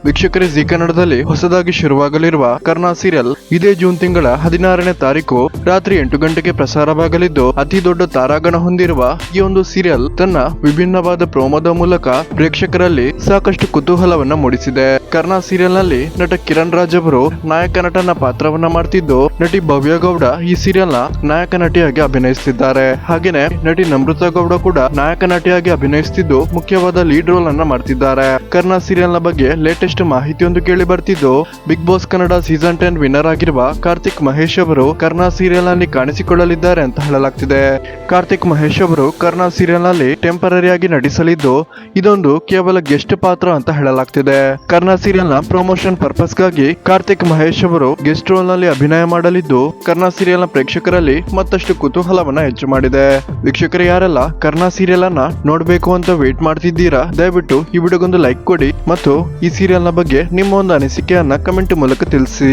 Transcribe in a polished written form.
ವೀಕ್ಷಕರೇ, ಜಿ ಕನ್ನಡದಲ್ಲಿ ಹೊಸದಾಗಿ ಶುರುವಾಗಲಿರುವ ಕರ್ಣ ಸೀರಿಯಲ್ ಇದೇ ಜೂನ್ ತಿಂಗಳ 16ನೇ ತಾರೀಕು ರಾತ್ರಿ 8 ಗಂಟೆಗೆ ಪ್ರಸಾರವಾಗಲಿದ್ದು, ಅತಿ ದೊಡ್ಡ ತಾರಾಗಣ ಹೊಂದಿರುವ ಈ ಒಂದು ಸೀರಿಯಲ್ ತನ್ನ ವಿಭಿನ್ನವಾದ ಪ್ರೋಮೋದ ಮೂಲಕ ಪ್ರೇಕ್ಷಕರಲ್ಲಿ ಸಾಕಷ್ಟು ಕುತೂಹಲವನ್ನ ಮೂಡಿಸಿದೆ. ಕರ್ಣ ಸೀರಿಯಲ್ ನಲ್ಲಿ ನಟ ಕಿರಣ್ ರಾಜ್ ಅವರು ನಾಯಕ ನಟನ ಪಾತ್ರವನ್ನ ಮಾಡ್ತಿದ್ದು, ನಟಿ ಭವ್ಯ ಗೌಡ ಈ ಸೀರಿಯಲ್ ನ ನಾಯಕ ನಟಿಯಾಗಿ ಅಭಿನಯಿಸುತ್ತಿದ್ದಾರೆ. ಹಾಗೇನೆ ನಟಿ ನಮ್ರತಾ ಗೌಡ ಕೂಡ ನಾಯಕ ನಟಿಯಾಗಿ ಅಭಿನಯಿಸುತ್ತಿದ್ದು, ಮುಖ್ಯವಾದ ಲೀಡ್ ರೋಲ್ ಅನ್ನ ಮಾಡ್ತಿದ್ದಾರೆ. ಕರ್ಣ ಸೀರಿಯಲ್ ನ ಬಗ್ಗೆ ಲೇಟೆಸ್ಟ್ ಮಾಹಿತಿಯೊಂದು ಕೇಳಿ ಬರ್ತಿದ್ದು, Bigg Boss Kannada season 10 winner ಆಗಿರುವ ಕಾರ್ತಿಕ್ ಮಹೇಶ್ ಅವರು ಕರ್ಣ ಸೀರಿಯಲ್ ನಲ್ಲಿ ಕಾಣಿಸಿಕೊಳ್ಳಲಿದ್ದಾರೆ ಅಂತ ಹೇಳಲಾಗ್ತಿದೆ. ಕಾರ್ತಿಕ್ ಮಹೇಶ್ ಅವರು ಕರ್ಣ ಸೀರಿಯಲ್ ನಲ್ಲಿ ಟೆಂಪರರಿ ಆಗಿ ನಟಿಸಲಿದ್ದು, ಇದೊಂದು ಕೇವಲ ಗೆಸ್ಟ್ ಪಾತ್ರ ಅಂತ ಹೇಳಲಾಗ್ತಿದೆ. ಕರ್ಣ ಸೀರಿಯಲ್ ನ ಪ್ರಮೋಷನ್ ಪರ್ಪಸ್ ಗಾಗಿ ಕಾರ್ತಿಕ್ ಮಹೇಶ್ ಅವರು ಗೆಸ್ಟ್ ರೋಲ್ ನಲ್ಲಿ ಅಭಿನಯ ಮಾಡಲಿದ್ದು, ಕರ್ಣ ಸೀರಿಯಲ್ ನ ಪ್ರೇಕ್ಷಕರಲ್ಲಿ ಮತ್ತಷ್ಟು ಕುತೂಹಲವನ್ನ ಹೆಚ್ಚು ಮಾಡಿದೆ. ವೀಕ್ಷಕರು, ಯಾರೆಲ್ಲ ಕರ್ಣ ಸೀರಿಯಲ್ ಅನ್ನ ನೋಡ್ಬೇಕು ಅಂತ ವೇಟ್ ಮಾಡ್ತಿದ್ದೀರಾ, ದಯವಿಟ್ಟು ಈ ವಿಡಿಯೋಗೊಂದು ಲೈಕ್ ಕೊಡಿ ಮತ್ತು ಈ ಸೀರಿಯಲ್ ನ ಬಗ್ಗೆ ನಿಮ್ಮ ಒಂದು ಅನಿಸಿಕೆಯನ್ನ ಕಮೆಂಟ್ ಮೂಲಕ ತಿಳಿಸಿ.